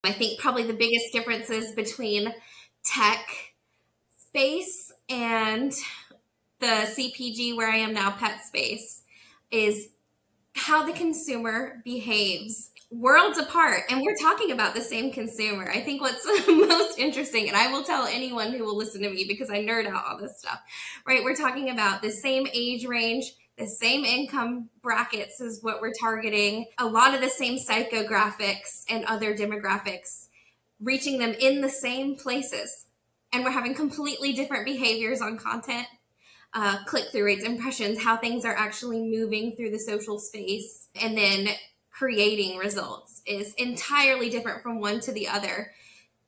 I think probably the biggest differences between tech space and the CPG where I am now, pet space, is how the consumer behaves. Worlds apart, and we're talking about the same consumer. I think what's most interesting, and I will tell anyone who will listen to me because I nerd out all this stuff, right? We're talking about the same age range, the same income brackets is what we're targeting, a lot of the same psychographics and other demographics, reaching them in the same places. And we're having completely different behaviors on content, click-through rates, impressions, how things are actually moving through the social space, and then creating results is entirely different from one to the other.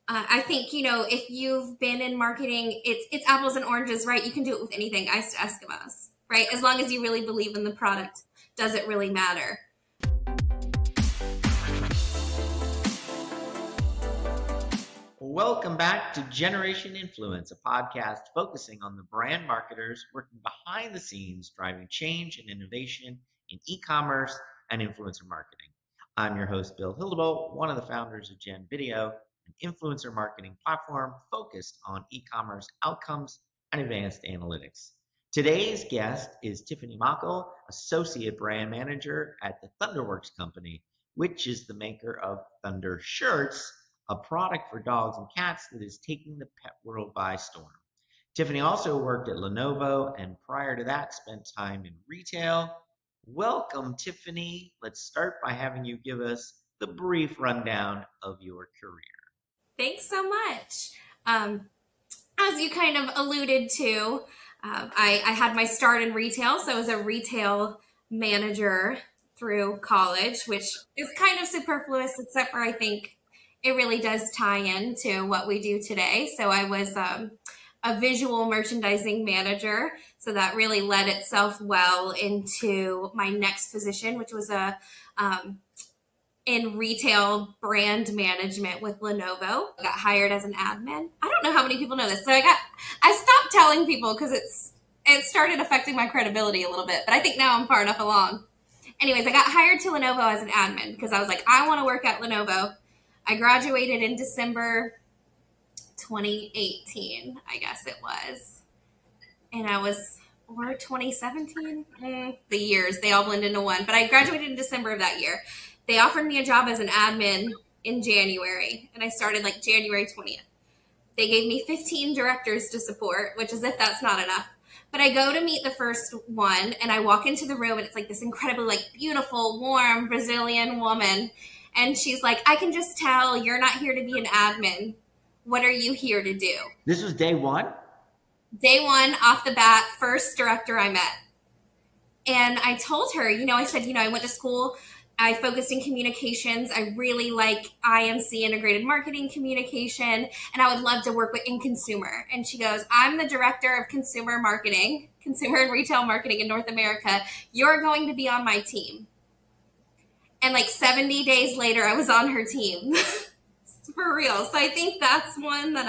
I think, if you've been in marketing, it's apples and oranges, right? You can do it with anything, ice to Eskimos, right? As long as you really believe in the product, does it really matter? Welcome back to Generation Influence, a podcast focusing on the brand marketers working behind the scenes, driving change and innovation in e-commerce and influencer marketing. I'm your host, Bill Hildebolt, one of the founders of gen.video, an influencer marketing platform focused on e-commerce outcomes and advanced analytics. Today's guest is Tiffany Mall, Associate Brand Manager at the ThunderWorks company, which is the maker of ThunderShirts, a product for dogs and cats that is taking the pet world by storm. Tiffany also worked at Lenovo and prior to that spent time in retail. Welcome, Tiffany. Let's start by having you give us the brief rundown of your career. Thanks so much. As you kind of alluded to, I had my start in retail, so I was a retail manager through college, which is kind of superfluous, except for I think it really does tie into what we do today. So I was a visual merchandising manager. So that really led itself well into my next position, which was in retail brand management with Lenovo. I got hired as an admin. I don't know how many people know this. So I stopped telling people because it started affecting my credibility a little bit, but I think now I'm far enough along. Anyways, I got hired to Lenovo as an admin because I was like, I want to work at Lenovo. I graduated in December 2018, I guess it was. And or 2017? The years, they all blend into one. But I graduated in December of that year. They offered me a job as an admin in January, and I started like January 20th. They gave me 15 directors to support, which is if that's not enough. But I go to meet the first one, and I walk into the room, and it's like this incredibly like beautiful, warm Brazilian woman. And she's like, I can just tell you're not here to be an admin. What are you here to do? This was day one? Day one, off the bat, first director I met. And I told her, I said, I went to school. I focused in communications. I really like IMC, integrated marketing communication, and I would love to work in consumer. And she goes, I'm the director of consumer marketing, consumer and retail marketing in North America. You're going to be on my team. And like 70 days later, I was on her team. For real. So I think that's one that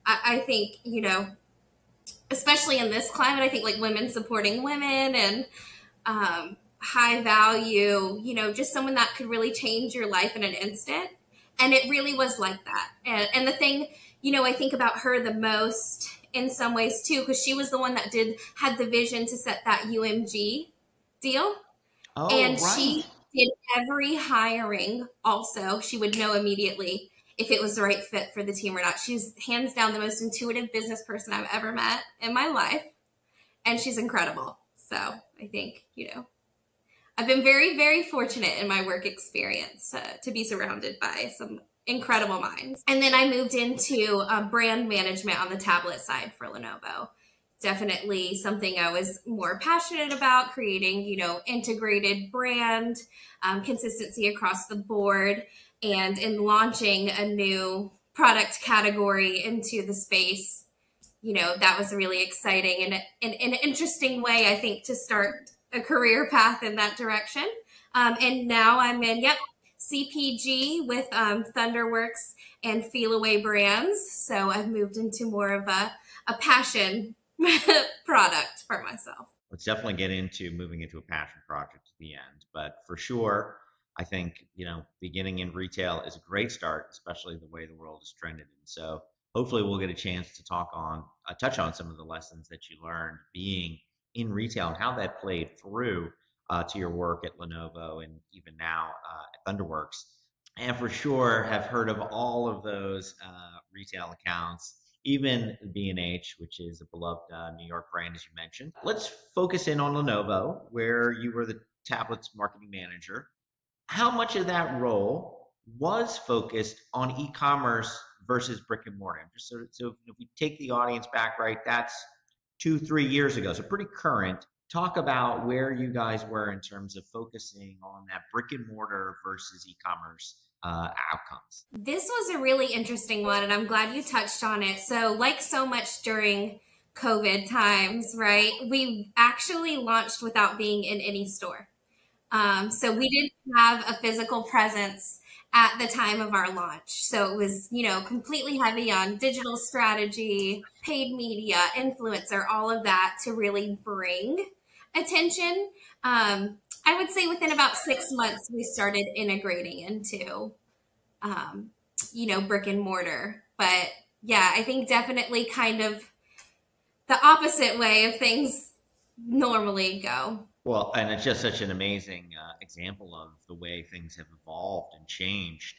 I think, especially in this climate, I think like women supporting women and high value, just someone that could really change your life in an instant. And it really was like that. And the thing, I think about her the most in some ways too, because she was the one that had the vision to set that UMG deal. Oh, and right. She did every hiring also. She would know immediately if it was the right fit for the team or not. She's hands down the most intuitive business person I've ever met in my life. And she's incredible. So I think, I've been very, very fortunate in my work experience to be surrounded by some incredible minds. And then I moved into brand management on the tablet side for Lenovo. Definitely something I was more passionate about, creating, integrated brand, consistency across the board, and in launching a new product category into the space. That was really exciting and in an interesting way, I think, to start a career path in that direction. And now I'm in, CPG with ThunderWorks and Feliway brands. So I've moved into more of a passion product for myself. Let's definitely get into moving into a passion project at the end. But for sure, I think, beginning in retail is a great start, especially the way the world is trended. And so hopefully we'll get a chance to touch on some of the lessons that you learned being in retail and how that played through to your work at Lenovo and even now at Thunderworks. And for sure have heard of all of those retail accounts, even B&H, which is a beloved New York brand, as you mentioned. Let's focus in on Lenovo, where you were the tablets marketing manager. How much of that role was focused on e-commerce versus brick and mortar? Just so if we take the audience back, right, that's 2-3 years ago, so pretty current. Talk about where you guys were in terms of focusing on that brick and mortar versus e-commerce outcomes. This was a really interesting one, and I'm glad you touched on it. So, like so much during COVID times, right, we actually launched without being in any store. So we didn't have a physical presence at the time of our launch. So it was, completely heavy on digital strategy, paid media, influencer, all of that to really bring attention. I would say within about 6 months, we started integrating into, brick and mortar. But yeah, I think definitely kind of the opposite way of things normally go. Well, and it's just such an amazing example of the way things have evolved and changed,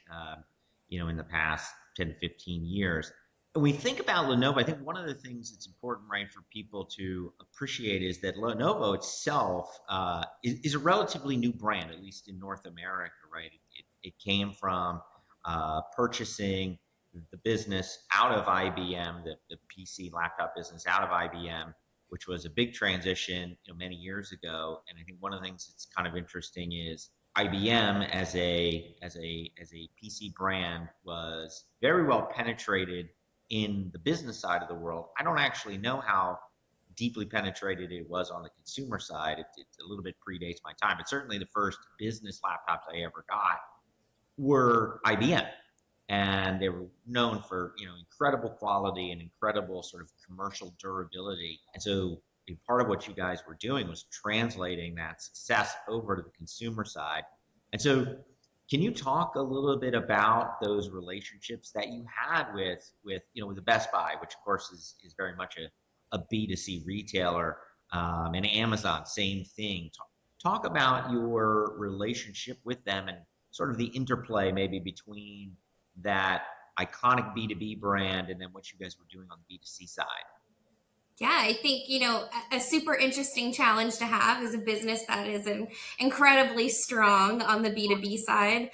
in the past 10, 15 years. When we think about Lenovo, I think one of the things that's important, right, for people to appreciate is that Lenovo itself is a relatively new brand, at least in North America, right? It came from purchasing the business out of IBM, the PC laptop business out of IBM, which was a big transition, many years ago. And I think one of the things that's kind of interesting is IBM as a PC brand was very well penetrated in the business side of the world. I don't actually know how deeply penetrated it was on the consumer side. It a little bit predates my time, but certainly the first business laptops I ever got were IBM. And they were known for incredible quality and incredible sort of commercial durability. And so part of what you guys were doing was translating that success over to the consumer side. And so can you talk a little bit about those relationships that you had with the Best Buy, which of course is very much a B2C retailer, and Amazon, same thing. Talk about your relationship with them and sort of the interplay maybe between that iconic B2B brand and then what you guys were doing on the B2C side. Yeah, I think, a super interesting challenge to have is a business that is incredibly strong on the B2B side,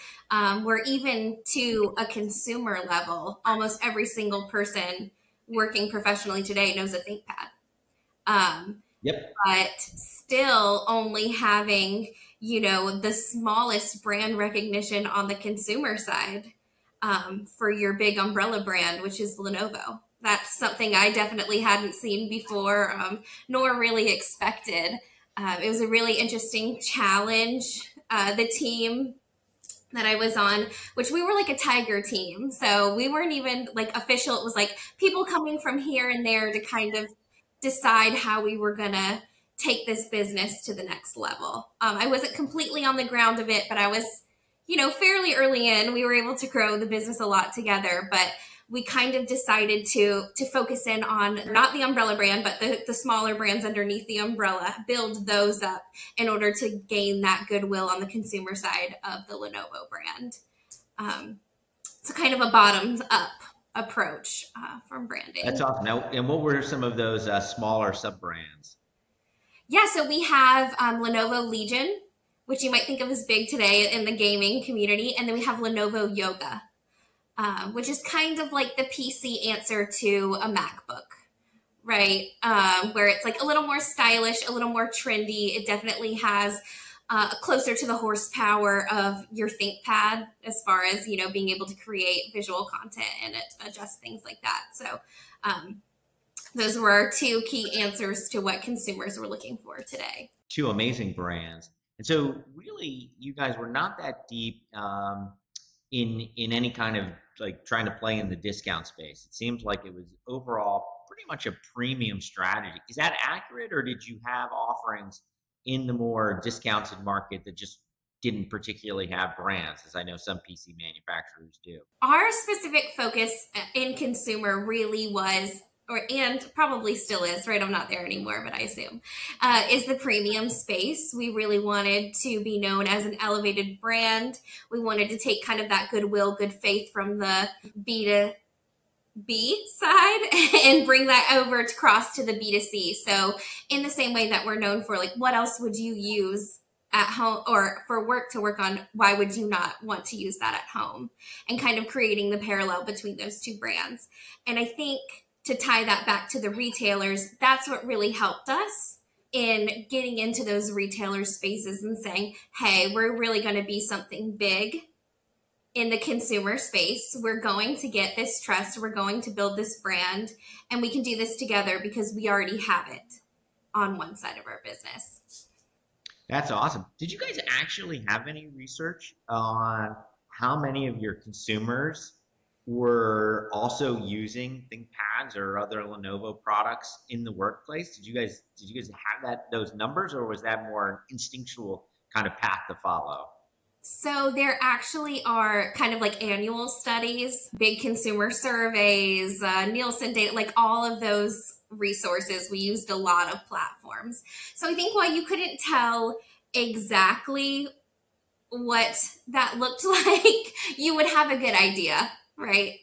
where even to a consumer level, almost every single person working professionally today knows a ThinkPad. Yep. But still only having, the smallest brand recognition on the consumer side. For your big umbrella brand, which is Lenovo. That's something I definitely hadn't seen before, nor really expected. It was a really interesting challenge. The team that I was on, which we were like a tiger team. So we weren't even like official. It was like people coming from here and there to kind of decide how we were going to take this business to the next level. I wasn't completely on the ground of it, but I was fairly early in. We were able to grow the business a lot together, but we kind of decided to focus in on not the umbrella brand, but the smaller brands underneath the umbrella, build those up in order to gain that goodwill on the consumer side of the Lenovo brand. So kind of a bottoms up approach from branding. That's awesome. Now, and what were some of those smaller sub brands? Yeah, so we have Lenovo Legion, which you might think of as big today in the gaming community. And then we have Lenovo Yoga, which is kind of like the PC answer to a MacBook, right? Where it's like a little more stylish, a little more trendy. It definitely has closer to the horsepower of your ThinkPad as far as, being able to create visual content and adjust things like that. So those were our two key answers to what consumers were looking for today. Two amazing brands. And so really, you guys were not that deep in any kind of like trying to play in the discount space. It seemed like it was overall pretty much a premium strategy. Is that accurate, or did you have offerings in the more discounted market that just didn't particularly have brands, as I know some PC manufacturers do? Our specific focus in consumer really was, and probably still is, right? I'm not there anymore, but I assume, is the premium space. We really wanted to be known as an elevated brand. We wanted to take kind of that goodwill, good faith from the B2B side and bring that over to cross to the B2C. So in the same way that we're known for, like, what else would you use at home or for work to work on? Why would you not want to use that at home? And kind of creating the parallel between those two brands. And I think to tie that back to the retailers, that's what really helped us in getting into those retailer spaces and saying, hey, we're really going to be something big in the consumer space. We're going to get this trust. We're going to build this brand, and we can do this together because we already have it on one side of our business. That's awesome. Did you guys actually have any research on how many of your consumers were also using ThinkPads or other Lenovo products in the workplace? Did you guys have those numbers, or was that more an instinctual kind of path to follow? So there actually are kind of like annual studies, big consumer surveys, Nielsen data, like all of those resources. We used a lot of platforms. So I think while you couldn't tell exactly what that looked like, you would have a good idea, right?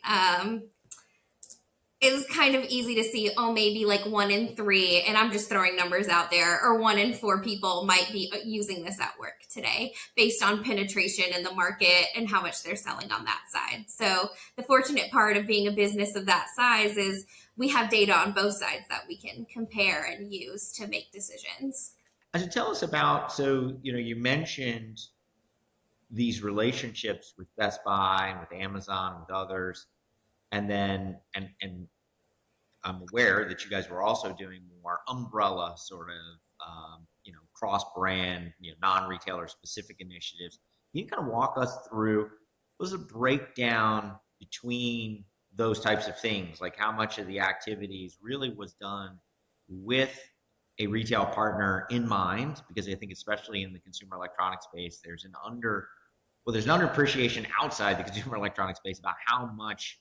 It was kind of easy to see, oh, maybe like 1 in 3, and I'm just throwing numbers out there, or 1 in 4 people might be using this at work today based on penetration in the market and how much they're selling on that side. So the fortunate part of being a business of that size is we have data on both sides that we can compare and use to make decisions. And to tell us about, so, you mentioned these relationships with Best Buy and with Amazon and with others. And then, and I'm aware that you guys were also doing more umbrella sort of, cross-brand, non-retailer specific initiatives. Can you kind of walk us through, was a breakdown between those types of things? Like how much of the activities really was done with a retail partner in mind? Because I think especially in the consumer electronics space, there's an underappreciation outside the consumer electronics space about how much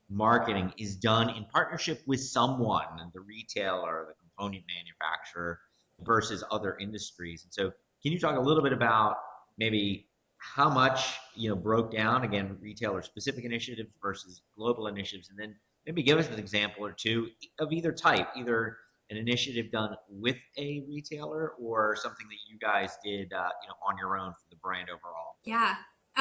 marketing is done in partnership with someone, the retailer, the component manufacturer, versus other industries. And so can you talk a little bit about maybe how much, broke down, again, retailer specific initiatives versus global initiatives, and then maybe give us an example or two of either type, either an initiative done with a retailer or something that you guys did, on your own for the brand overall? Yeah.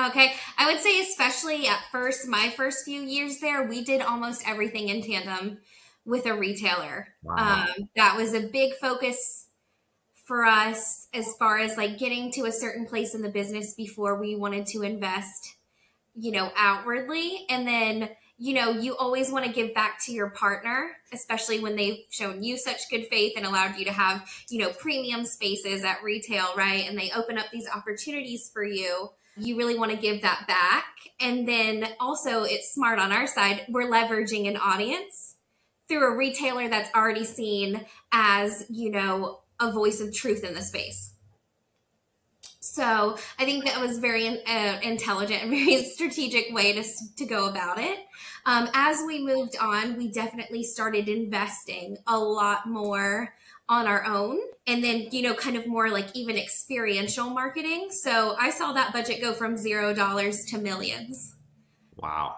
Okay. I would say especially at first, my first few years there, we did almost everything in tandem with a retailer. Wow. That was a big focus for us as far as like getting to a certain place in the business before we wanted to invest, outwardly. And then, you always want to give back to your partner, especially when they've shown you such good faith and allowed you to have, premium spaces at retail, right? And they open up these opportunities for you. You really want to give that back. And then also it's smart on our side. We're leveraging an audience through a retailer that's already seen as, a voice of truth in the space. So I think that was very intelligent and very strategic way to go about it. As we moved on, we definitely started investing a lot more on our own, and then, kind of more like even experiential marketing. So I saw that budget go from $0 to millions. Wow.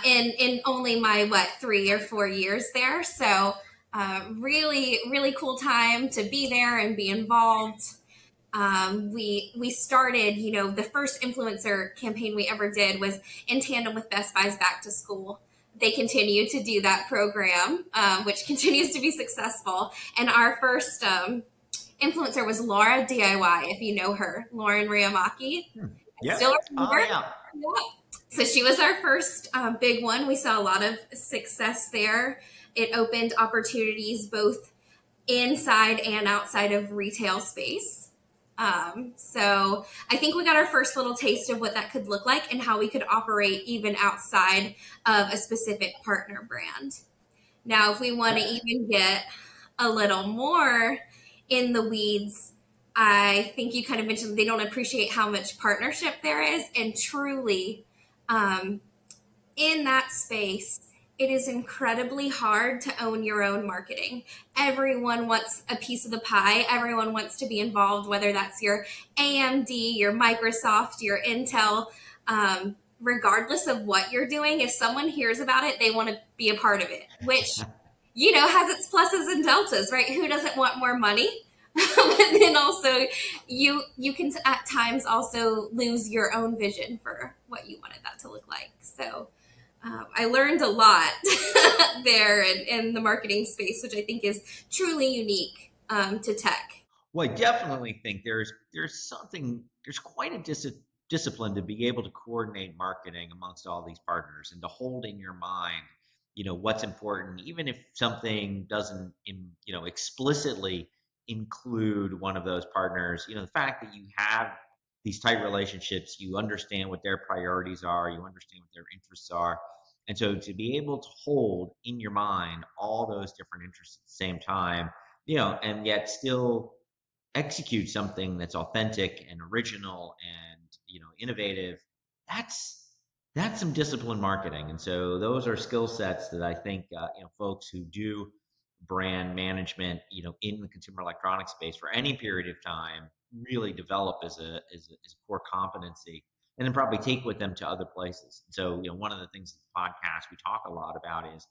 In only my 3 or 4 years there. So really, really cool time to be there and be involved. We started, the first influencer campaign we ever did was in tandem with Best Buy's Back to School. They continue to do that program, which continues to be successful. And our first influencer was Laura DIY, if you know her, Lauren Riamaki. Yeah. Still remember? Oh, yeah. Yeah. So she was our first big one. We saw a lot of success there. It opened opportunities both inside and outside of retail space. So I think we got our first little taste of what that could look like and how we could operate even outside of a specific partner brand. Now, if we want to even get a little more in the weeds, I think you kind of mentioned they don't appreciate how much partnership there is. And truly, in that space, it is incredibly hard to own your own marketing. Everyone wants a piece of the pie. Everyone wants to be involved, whether that's your AMD, your Microsoft, your Intel, regardless of what you're doing. If someone hears about it, they want to be a part of it, which, has its pluses and deltas, right? Who doesn't want more money? But then also you can at times also lose your own vision for what you wanted that to look like. So I learned a lot there in the marketing space, which I think is truly unique to tech. Well, I definitely think there's quite a discipline to be able to coordinate marketing amongst all these partners and to hold in your mind, what's important, even if something doesn't, explicitly include one of those partners. The fact that you have these tight relationships, you understand what their priorities are, you understand what their interests are. And so to be able to hold in your mind all those different interests at the same time, and yet still execute something that's authentic and original and, innovative, that's some disciplined marketing. And so those are skill sets that I think, folks who do brand management, in the consumer electronics space for any period of time really develop as a core competency, and then probably take with them to other places. So, one of the things in the podcast we talk a lot about is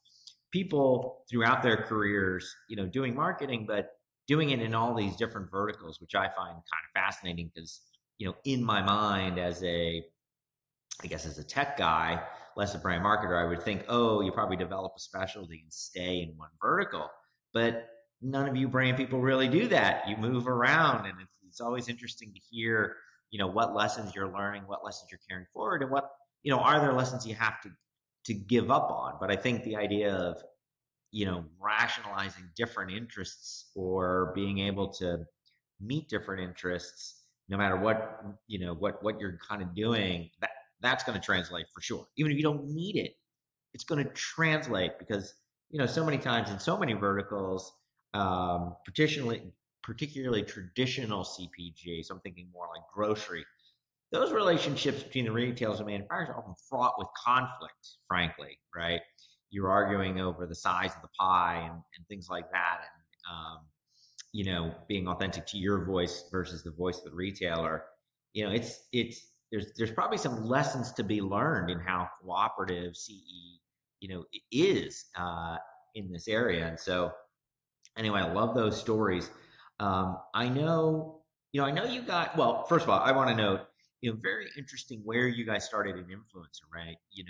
people throughout their careers, doing marketing, but doing it in all these different verticals, which I find kind of fascinating because, in my mind as a tech guy, less a brand marketer, I would think, oh, you probably develop a specialty and stay in one vertical. But none of you brand people really do that. You move around, and it's always interesting to hear, what lessons you're learning, what lessons you're carrying forward, and what, are there lessons you have to give up on. But I think the idea of, rationalizing different interests or being able to meet different interests, no matter what, what you're kind of doing, that's going to translate for sure. Even if you don't need it, it's going to translate because, so many times in so many verticals, particularly traditional CPG, so I'm thinking more like grocery, those relationships between the retailers and manufacturers are often fraught with conflict, frankly, right? You're arguing over the size of the pie and things like that. And, being authentic to your voice versus the voice of the retailer, there's probably some lessons to be learned in how cooperative CE, is in this area. And so, anyway, I love those stories. I know you got, well, first of all, I want to note, very interesting where you guys started an influencer, right? You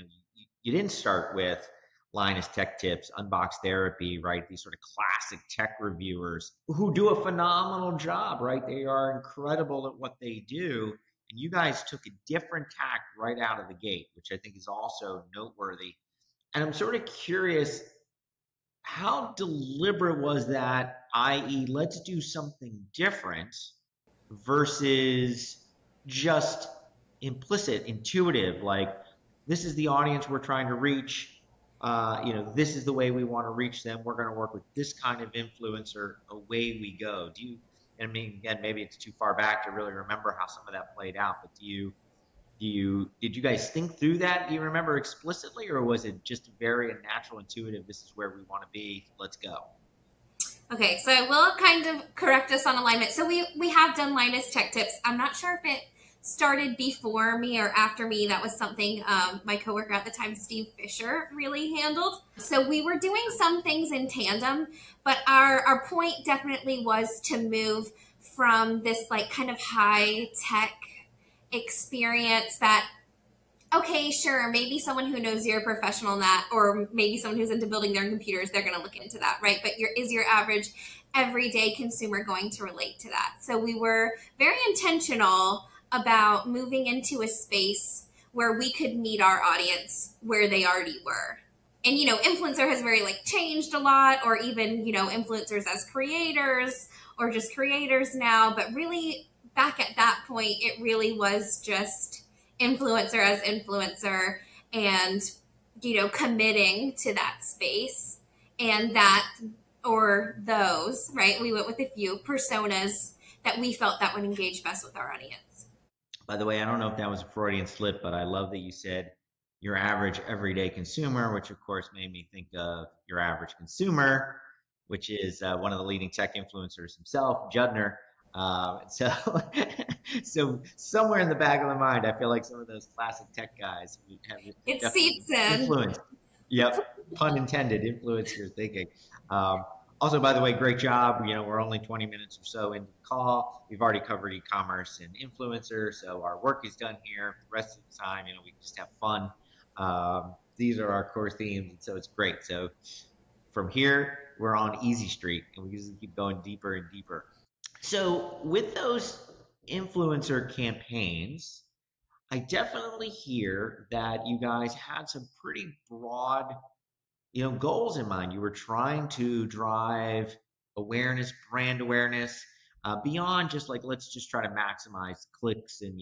didn't start with Linus Tech Tips, Unbox Therapy, right? These sort of classic tech reviewers who do a phenomenal job, right? They are incredible at what they do. And you guys took a different tack right out of the gate, which I think is also noteworthy. And I'm sort of curious, how deliberate was that, i.e., let's do something different versus just implicit, intuitive, like this is the audience we're trying to reach. This is the way we want to reach them. We're going to work with this kind of influencer. Away we go. And I mean, again, maybe it's too far back to really remember how some of that played out, but did you guys think through that? Do you remember explicitly, or was it just very natural, intuitive? This is where we want to be. Let's go. Okay, so I will kind of correct us on alignment. So we have done Linus Tech Tips. I'm not sure if it started before me or after me. That was something my coworker at the time, Steve Fisher, really handled. So we were doing some things in tandem, but our point definitely was to move from this like kind of high tech experience that, okay, sure, maybe someone who knows you're a professional in that, or maybe someone who's into building their own computers, they're going to look into that, right? But is your average everyday consumer going to relate to that? So we were very intentional about moving into a space where we could meet our audience where they already were. And, influencer has very changed a lot, or even, influencers as creators or just creators now. But really back at that point, it really was just influencer as influencer and, committing to that space and that, or those, right? We went with a few personas that we felt that would engage best with our audience. By the way, I don't know if that was a Freudian slip, but I love that you said your average everyday consumer, which of course made me think of your average consumer, which is one of the leading tech influencers himself, Judner. So, so somewhere in the back of the mind, I feel like some of those classic tech guys have It definitely seeps in. influenced. Yep, pun intended, influence your thinking. Um, Also, by the way, great job. We're only 20 minutes or so into the call. We've already covered e-commerce and influencers, so our work is done here. The rest of the time, we just have fun. These are our core themes, and so it's great. So from here, we're on Easy Street, and we usually keep going deeper and deeper. So with those influencer campaigns, I definitely hear that you guys had some pretty broad goals in mind. You were trying to drive awareness, brand awareness, beyond just like, let's just try to maximize clicks and,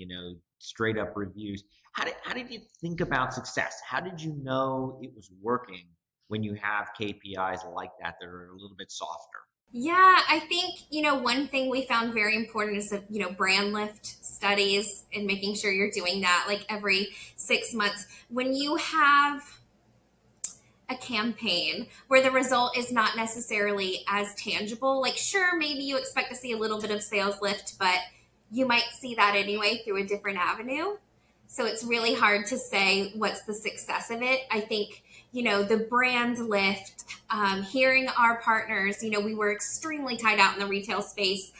straight up reviews. How did you think about success? How did you know it was working when you have KPIs like that are a little bit softer? Yeah, I think, one thing we found very important is that, brand lift studies and making sure you're doing that like every 6 months. When you have a campaign where the result is not necessarily as tangible, like sure, maybe you expect to see a little bit of sales lift, but you might see that anyway through a different avenue. So it's really hard to say what's the success of it. I think, the brand lift, hearing our partners, we were extremely tied out in the retail space,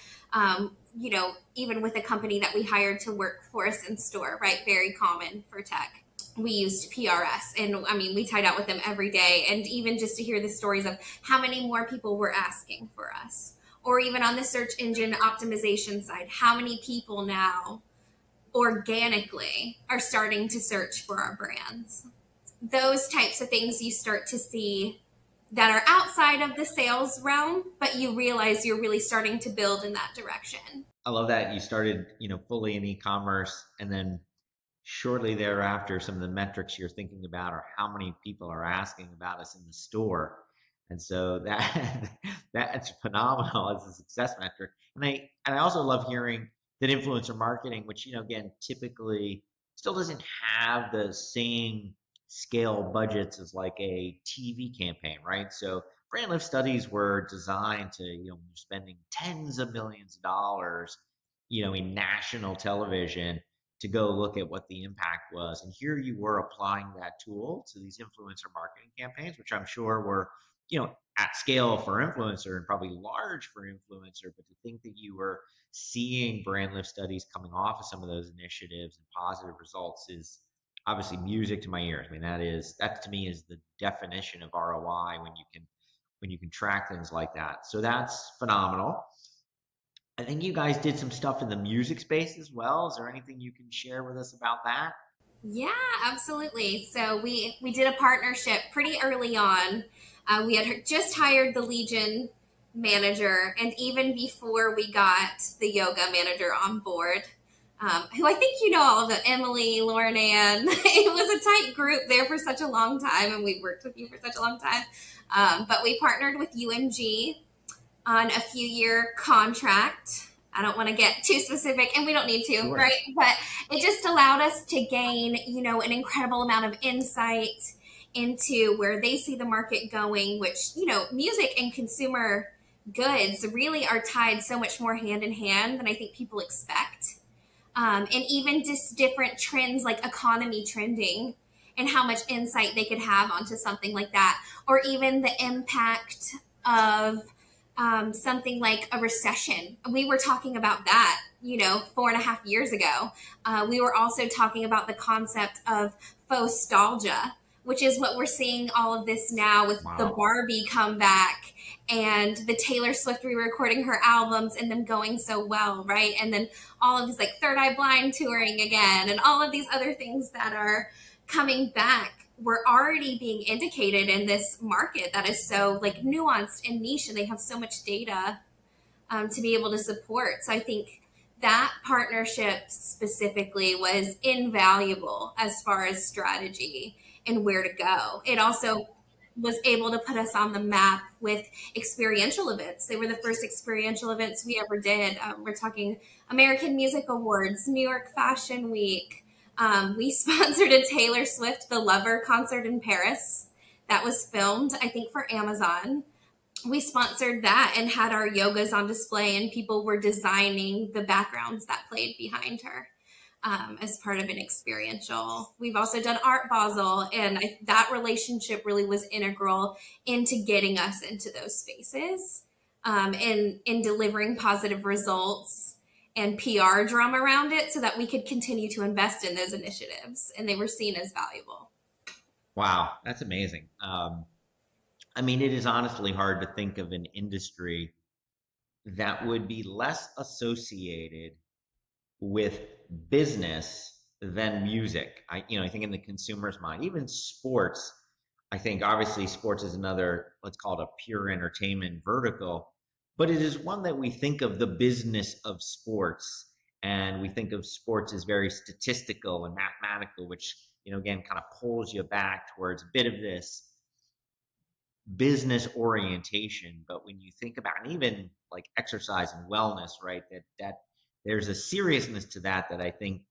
even with a company that we hired to work for us in store, right? Very common for tech. We used PRS, and we tied out with them every day. And even just to hear the stories of how many more people were asking for us, or even on the search engine optimization side, how many people now organically are starting to search for our brands. Those types of things you start to see that are outside of the sales realm, but you realize you're really starting to build in that direction. I love that you started, fully in e-commerce, and then shortly thereafter, some of the metrics you're thinking about are how many people are asking about us in the store. And so that's phenomenal as a success metric. And I also love hearing that influencer marketing, which, again, typically still doesn't have the same scale budgets as like a TV campaign, right? So brand lift studies were designed to, spending tens of millions of dollars, in national television to go look at what the impact was. And here you were applying that tool to these influencer marketing campaigns, which I'm sure were, at scale for influencer and probably large for influencer. But to think that you were seeing brand lift studies coming off of some of those initiatives and positive results is obviously music to my ears. That to me is the definition of ROI when you can track things like that. So that's phenomenal. I think you guys did some stuff in the music space as well. Is there anything you can share with us about that? Yeah, absolutely. So we did a partnership pretty early on. We had just hired the Legion manager, and even before we got the yoga manager on board, who I think all of them, Emily, Lauren Ann. It was a tight group there for such a long time, and we worked with you for such a long time. But we partnered with UMG on a few-year contract. I don't want to get too specific, and we don't need to, sure, right? But it just allowed us to gain, an incredible amount of insight into where they see the market going, which, music and consumer goods really are tied so much more hand in hand than I think people expect. And even just different trends like economy trending and how much insight they could have onto something like that, or even the impact of something like a recession. We were talking about that, 4.5 years ago. We were also talking about the concept of nostalgia, which is what we're seeing all of this now with the Barbie comeback and the Taylor Swift re-recording her albums and them going so well, right? And then all of this like Third Eye Blind touring again and all of these other things that are coming back were already being indicated in this market that is so like nuanced and niche, and they have so much data to be able to support. So I think that partnership specifically was invaluable as far as strategy and where to go. It also was able to put us on the map with experiential events. They were the first experiential events we ever did. We're talking American Music Awards, New York Fashion Week. We sponsored a Taylor Swift The Lover concert in Paris that was filmed, I think, for Amazon. We sponsored that and had our yogas on display, and people were designing the backgrounds that played behind her. As part of an experiential. We've also done Art Basel, and that relationship really was integral into getting us into those spaces, and in delivering positive results and PR drum around it so that we could continue to invest in those initiatives, and they were seen as valuable. Wow, that's amazing. I mean, it is honestly hard to think of an industry that would be less associated with business than music. I think in the consumer's mind, even sports, I think obviously sports is another, let's call it a pure entertainment vertical, but it is one that we think of the business of sports, and we think of sports as very statistical and mathematical, which, again, kind of pulls you back towards a bit of this business orientation. But when you think about, and even like exercise and wellness, right, that there's a seriousness to that I think,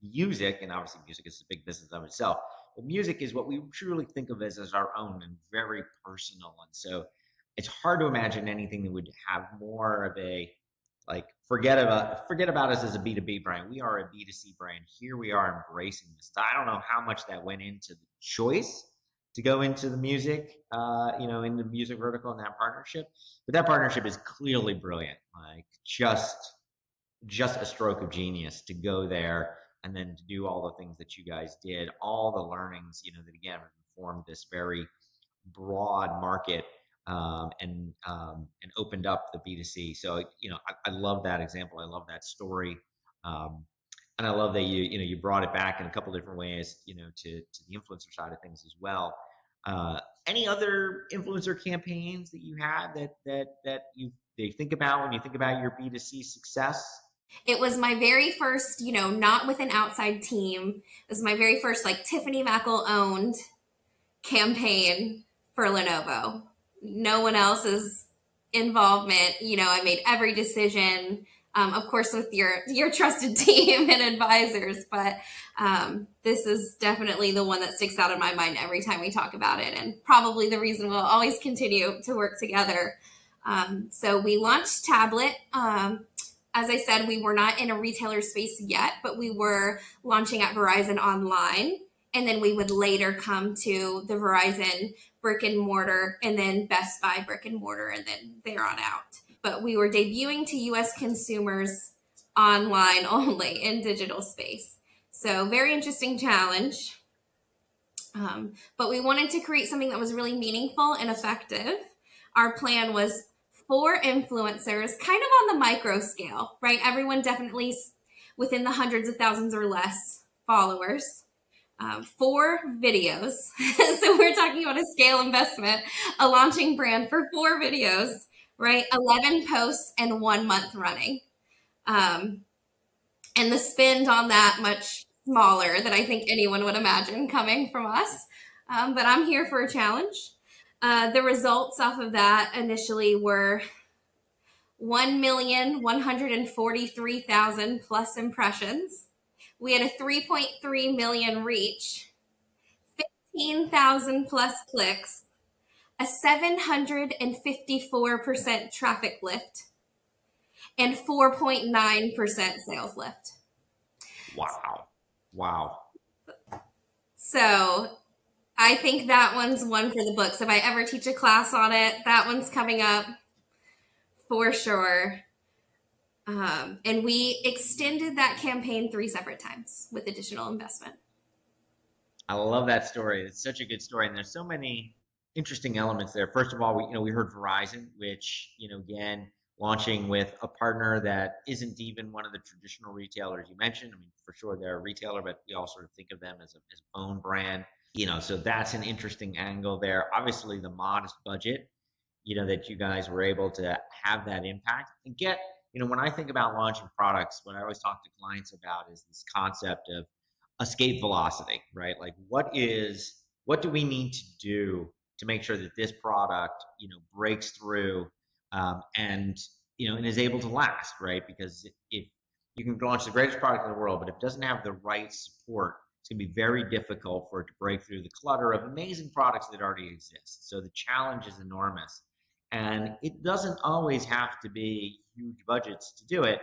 music, and obviously music is a big business of itself, but music is what we truly think of as our own and very personal. And so it's hard to imagine anything that would have more of a, like, forget about us as a B2B brand. We are a B2C brand. Here we are embracing this. I don't know how much that went into the choice to go into the music, in the music vertical in that partnership, but that partnership is clearly brilliant. Like, just a stroke of genius to go there and then to do all the things that you guys did, all the learnings, that again formed this very broad market, and opened up the B2C. So, I love that example. I love that story. And I love that you brought it back in a couple different ways, to the influencer side of things as well. Any other influencer campaigns that you had that you think about when you think about your B2C success? It was my very first, not with an outside team. It was my very first, like, Tiffany Mall owned campaign for Lenovo. No one else's involvement. I made every decision, of course, with your trusted team and advisors. But this is definitely the one that sticks out in my mind every time we talk about it, and probably the reason we'll always continue to work together. So we launched Tablet. As I said, we were not in a retailer space yet, but we were launching at Verizon online. And then we would later come to the Verizon brick and mortar, and then Best Buy brick and mortar, and then there on out. But we were debuting to US consumers online only in digital space. So very interesting challenge. But we wanted to create something that was really meaningful and effective. Our plan was 4 influencers, kind of on the micro scale, right? Everyone definitely within the hundreds of thousands or less followers. 4 videos. So we're talking about a scale investment, a launching brand for 4 videos, right? 11 posts and 1 month running. And the spend on that much smaller than I think anyone would imagine coming from us. But I'm here for a challenge. The results off of that initially were 1,143,000 plus impressions. We had a 3.3 million reach, 15,000 plus clicks, a 754% traffic lift, and 4.9% sales lift. Wow. So I think that one's one for the books. If I ever teach a class on it, that one's coming up for sure. And we extended that campaign 3 separate times with additional investment. I love that story. It's such a good story, and there's so many interesting elements there. First of all, we heard Verizon, which, again, launching with a partner that isn't even one of the traditional retailers you mentioned. I mean, for sure they're a retailer, but we all sort of think of them as a own brand. So that's an interesting angle there. Obviously, the modest budget, that you guys were able to have that impact and get. When I think about launching products, what I always talk to clients about is this concept of escape velocity, right? Like, what do we need to do to make sure that this product, breaks through, and and is able to last, right? Because if you can launch the greatest product in the world, but if it doesn't have the right support, it's going to be very difficult for it to break through the clutter of amazing products that already exist. So the challenge is enormous. And it doesn't always have to be huge budgets to do it,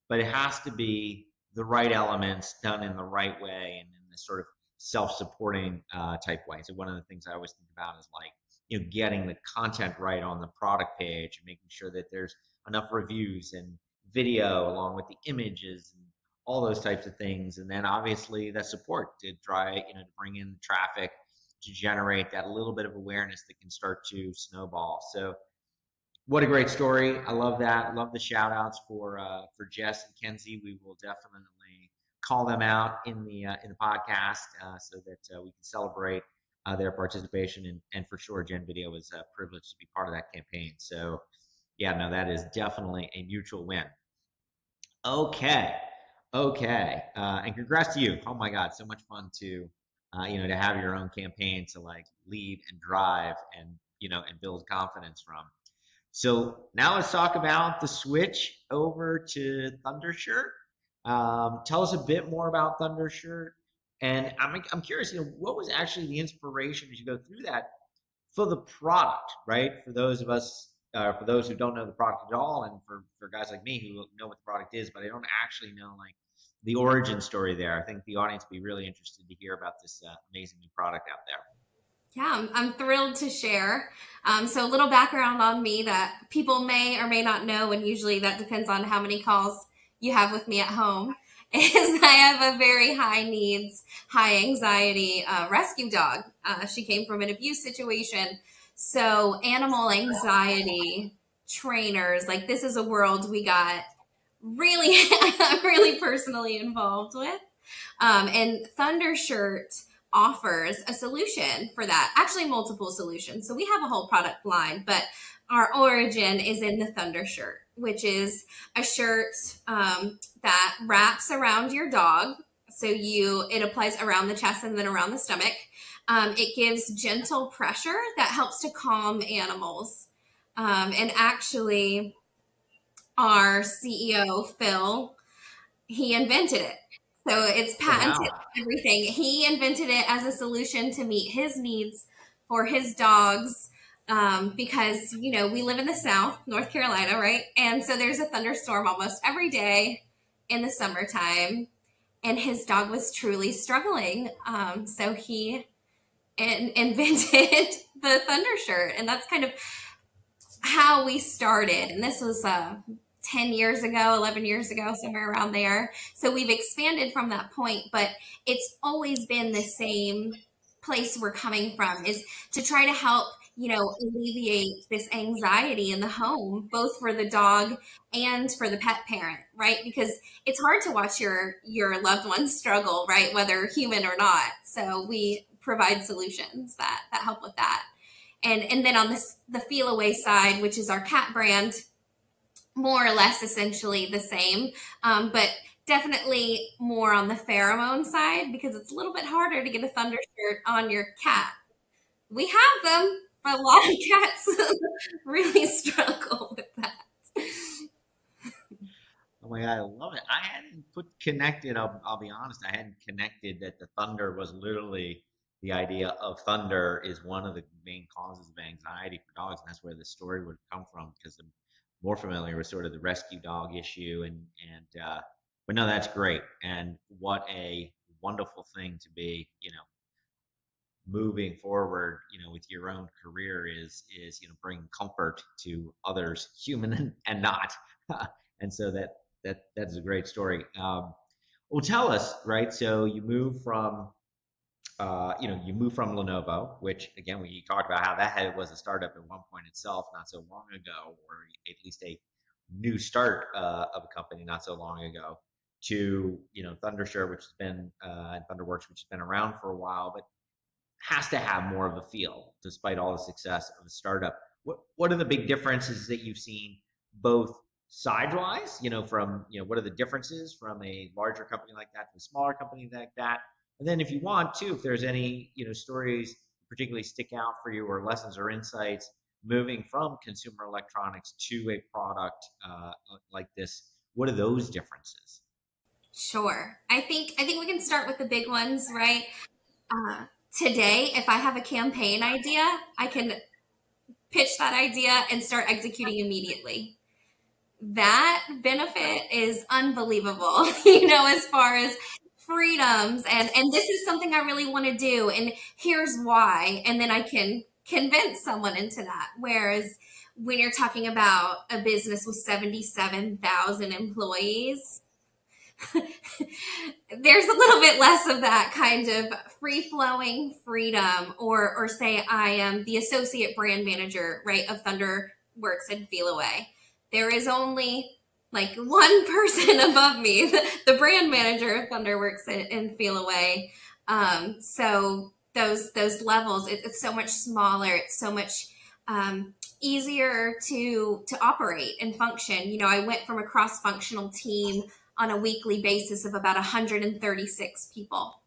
but it has to be the right elements done in the right way and in this sort of self-supporting type way. So one of the things I always think about is like, getting the content right on the product page and making sure that there's enough reviews and video along with the images and all those types of things. And then obviously the support to try, to bring in traffic to generate that little bit of awareness that can start to snowball. So what a great story. I love that. Love the shout outs for Jess and Kenzie. We will definitely call them out in the podcast so that we can celebrate their participation. And for sure, gen.video was privileged to be part of that campaign. So yeah, no, that is definitely a mutual win. Okay. And congrats to you. Oh my God, so much fun to to have your own campaign to like lead and drive and and build confidence from. So now let's talk about the switch over to ThunderShirt. Tell us a bit more about ThunderShirt, and I'm curious, what was actually the inspiration as you go through that for the product, right? For those of us, for those who don't know the product at all, and for guys like me who know what the product is, but I don't actually know like the origin story there. I think the audience would be really interested to hear about this amazing new product out there. Yeah, I'm thrilled to share. So a little background on me that people may or may not know, and usually that depends on how many calls you have with me at home, is I have a very high needs, high anxiety rescue dog. She came from an abuse situation. So animal anxiety trainers, like this is a world we got really, really personally involved with. And ThunderShirt offers a solution for that, actually multiple solutions. So we have a whole product line, but our origin is in the ThunderShirt, which is a shirt that wraps around your dog. So it applies around the chest and then around the stomach. It gives gentle pressure that helps to calm animals. And actually, our CEO, Phil, he invented it. So it's patented, everything. He invented it as a solution to meet his needs for his dogs because, we live in the South, North Carolina, right? And so there's a thunderstorm almost every day in the summertime. And his dog was truly struggling. So he invented the ThunderShirt. And that's kind of how we started. And this was 10 years ago, 11 years ago, somewhere around there. So we've expanded from that point, but it's always been the same place we're coming from, is to try to help, alleviate this anxiety in the home, both for the dog and for the pet parent, right? Because it's hard to watch your loved ones struggle, right? Whether human or not. So we provide solutions that help with that. And then on the Feliway side, which is our cat brand, more or less essentially the same, but definitely more on the pheromone side because it's a little bit harder to get a ThunderShirt on your cat. We have them, but a lot of cats really struggle with that. Oh my God, I love it. I hadn't connected, I'll be honest, I hadn't connected that the thunder was literally the idea of thunder is one of the main causes of anxiety for dogs. And that's where the story would come from, because I'm more familiar with sort of the rescue dog issue. But no, that's great. And what a wonderful thing to be, moving forward, with your own career is, bringing comfort to others, human and not. And so that's a great story. Well, tell us, right? So you move from, Lenovo, which again, we talked about how that was a startup at one point itself, not so long ago, or at least a new start of a company not so long ago, to ThunderShirt, which has been and ThunderWorks, which has been around for a while, but has to have more of a feel despite all the success of a startup. What are the big differences that you've seen, both sidewise, from what are the differences from a larger company like that to a smaller company like that? And then if you want to, if there's any, stories in particularly stick out for you, or lessons or insights moving from consumer electronics to a product like this? What are those differences? Sure. I think we can start with the big ones, right? Uh, Today, if I have a campaign idea, I can pitch that idea and start executing immediately. That benefit is unbelievable, as far as freedoms, and this is something I really want to do, and here's why, and then I can convince someone into that. Whereas when you're talking about a business with 77,000 employees, there's a little bit less of that kind of free-flowing freedom, or say I am the associate brand manager, right, of ThunderWorks and Feliway. There is only like one person above me, the brand manager of ThunderWorks and Feliway. So those levels, it's so much smaller. It's so much easier to operate and function. I went from a cross-functional team on a weekly basis of about 136 people.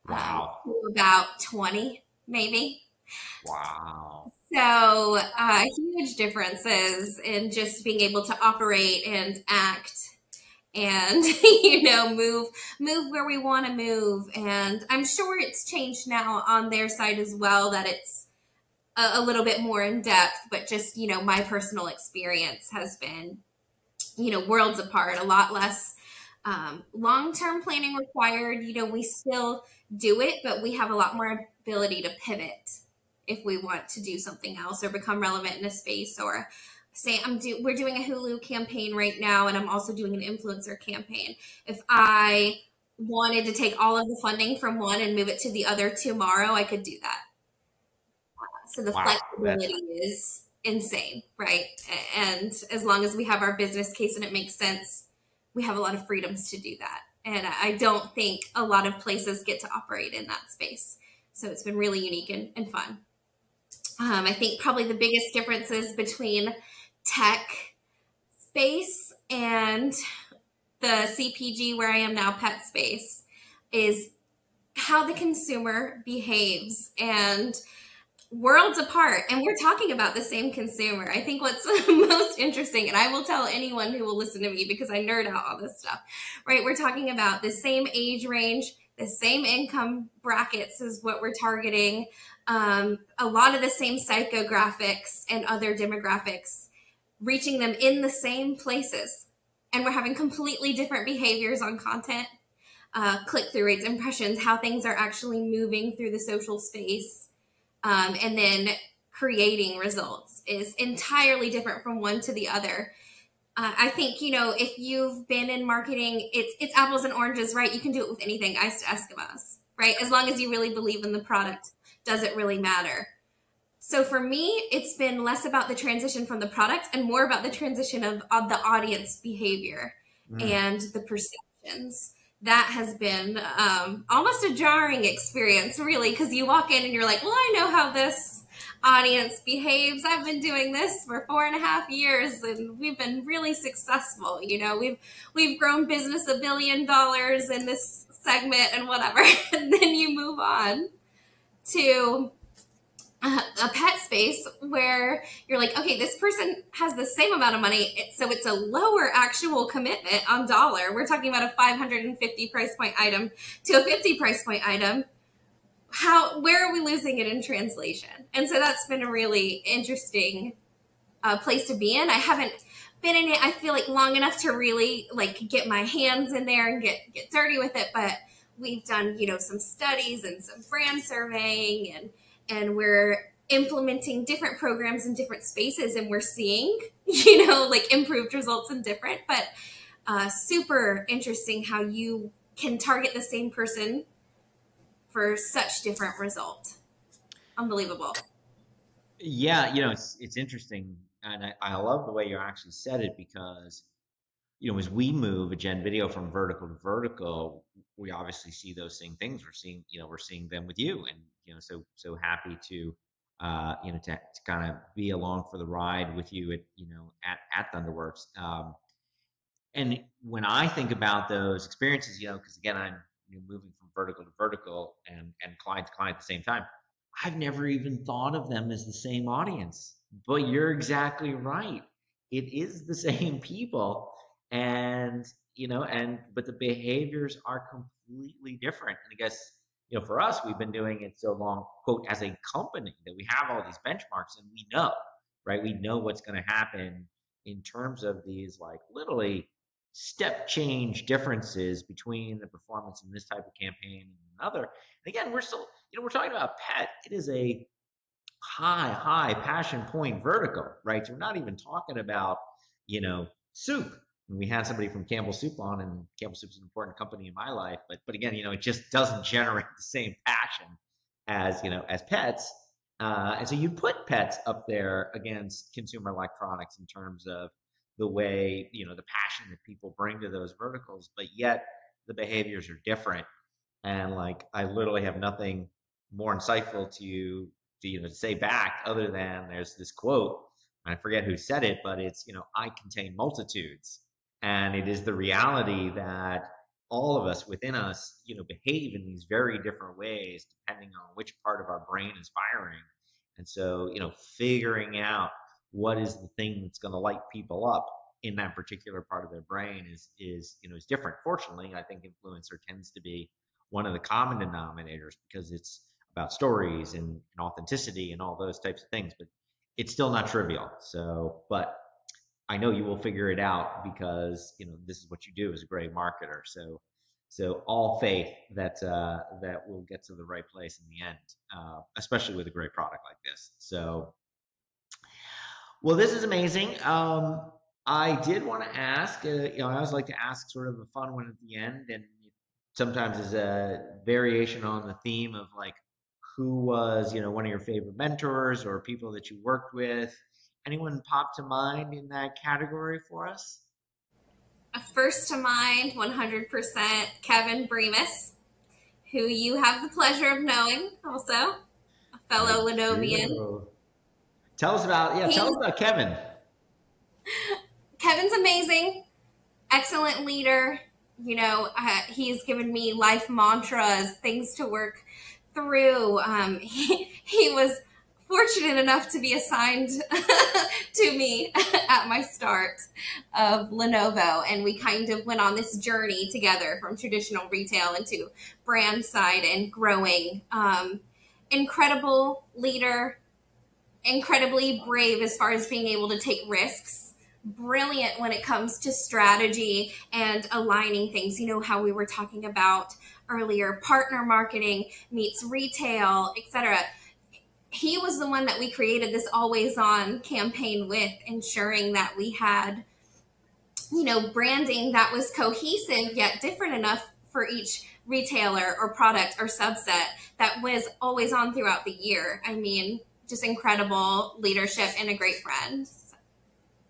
Wow. To about 20, maybe. Wow. So huge differences in just being able to operate and act and, move where we want to move. And I'm sure it's changed now on their side as well, that it's a little bit more in depth, but just, my personal experience has been worlds apart, a lot less long-term planning required. We still do it, but we have a lot more ability to pivot if we want to do something else or become relevant in a space. Or say we're doing a Hulu campaign right now, and I'm also doing an influencer campaign. If I wanted to take all of the funding from one and move it to the other tomorrow, I could do that. So the flexibility is insane, right? And as long as we have our business case and it makes sense, we have a lot of freedoms to do that. And I don't think a lot of places get to operate in that space. So it's been really unique and fun. I think probably the biggest differences between tech space and the CPG, where I am now, pet space, is how the consumer behaves, and worlds apart. And we're talking about the same consumer. I think what's most interesting, and I will tell anyone who will listen to me because I nerd out all this stuff, right? We're talking about the same age range, the same income brackets is what we're targeting. A lot of the same psychographics and other demographics, reaching them in the same places. And we're having completely different behaviors on content, click-through rates, impressions, how things are actually moving through the social space. And then creating results is entirely different from one to the other. I think, if you've been in marketing, it's apples and oranges, right? You can do it with anything. Ice to Eskimos, right? As long as you really believe in the product, does it really matter? So for me, it's been less about the transition from the product and more about the transition of the audience behavior and the perceptions. That has been almost a jarring experience, really, because you walk in and you're like, well, I know how this audience behaves. I've been doing this for 4.5 years, and we've been really successful. We've grown business $1 billion in this segment and whatever. And then you move on to a pet space where you're like, okay, this person has the same amount of money, so it's a lower actual commitment on dollar. We're talking about a 550 price point item to a 50 price point item. Where are we losing it in translation? And so that's been a really interesting place to be in. I haven't been in it, I feel like, long enough to really get my hands in there and get dirty with it. But we've done, some studies and some brand surveying, and we're implementing different programs in different spaces, and we're seeing, improved results in different, but super interesting how you can target the same person for such different results. Unbelievable. Yeah, it's interesting, and I love the way you actually said it, because as we move a gen.video from vertical to vertical, we obviously see those same things. We're seeing them with you, and so happy to to kind of be along for the ride with you at ThunderWorks. And when I think about those experiences, because again, I'm moving from vertical to vertical and client to client at the same time, I've never even thought of them as the same audience. But you're exactly right. It is the same people. And, but the behaviors are completely different. And I guess, for us, we've been doing it so long, quote, as a company, that we have all these benchmarks and we know, right? We know what's going to happen in terms of these, like, literally step change differences between the performance in this type of campaign and another. And again, we're still, we're talking about pet. It is a high passion point vertical, right? So we're not even talking about, soup. And we had somebody from Campbell Soup on, and Campbell Soup is an important company in my life. But again, it just doesn't generate the same passion as, as pets. And so you put pets up there against consumer electronics in terms of the way, the passion that people bring to those verticals, but yet the behaviors are different. And like, I literally have nothing more insightful to say back other than there's this quote, I forget who said it, but it's, I contain multitudes. And it is the reality that all of us within us, behave in these very different ways depending on which part of our brain is firing. And so, figuring out what is the thing that's going to light people up in that particular part of their brain is different. Fortunately, I think influencer tends to be one of the common denominators because it's about stories and authenticity and all those types of things, but it's still not trivial. So, but I know you will figure it out because, this is what you do as a great marketer. So all faith that we'll get to the right place in the end, especially with a great product like this. So, well, this is amazing. I did want to ask, I always like to ask sort of a fun one at the end, and sometimes is a variation on the theme of like, who was, one of your favorite mentors or people that you worked with? Anyone pop to mind in that category for us? First to mind, 100%, Kevin Bremus, who you have the pleasure of knowing also, a fellow Lenovian. Tell us about Kevin. Kevin's amazing, excellent leader. He's given me life mantras, things to work through. He was fortunate enough to be assigned to me at my start of Lenovo, and we kind of went on this journey together from traditional retail into brand side and growing. Incredible leader, incredibly brave as far as being able to take risks, brilliant when it comes to strategy and aligning things. How we were talking about earlier, partner marketing meets retail, etc. He was the one that we created this always on campaign with, ensuring that we had, branding that was cohesive yet different enough for each retailer or product or subset that was always on throughout the year. I mean, just incredible leadership and a great friend.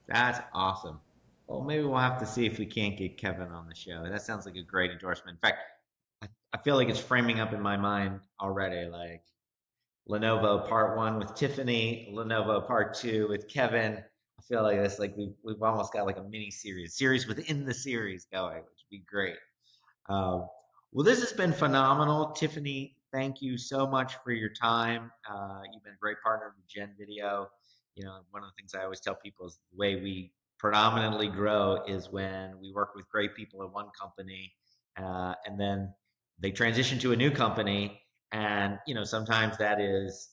That's awesome. Well, maybe we'll have to see if we can't get Kevin on the show. That sounds like a great endorsement. In fact, I feel like it's framing up in my mind already, like Lenovo Part 1 with Tiffany, Lenovo Part 2 with Kevin. I feel like this, like we've almost got like a mini series within the series going, which would be great. Well, this has been phenomenal. Tiffany, thank you so much for your time. You've been a great partner with gen.video. One of the things I always tell people is the way we predominantly grow is when we work with great people at one company, and then they transition to a new company. And, sometimes that is,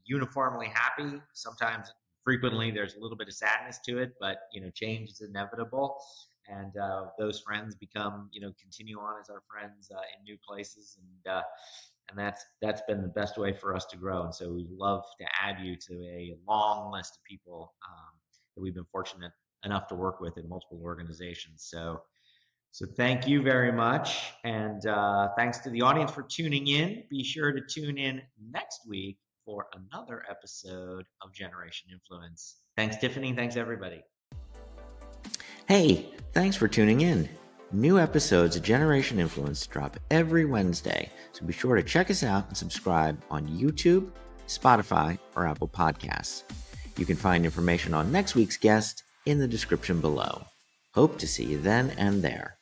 uniformly happy. Sometimes, frequently, there's a little bit of sadness to it, but, change is inevitable. And those friends become, continue on as our friends in new places. And that's been the best way for us to grow. And so we'd love to add you to a long list of people that we've been fortunate enough to work with in multiple organizations. So thank you very much. And thanks to the audience for tuning in. Be sure to tune in next week for another episode of Generation Influence. Thanks, Tiffany. Thanks, everybody. Hey, thanks for tuning in. New episodes of Generation Influence drop every Wednesday, so be sure to check us out and subscribe on YouTube, Spotify, or Apple Podcasts. You can find information on next week's guest in the description below. Hope to see you then and there.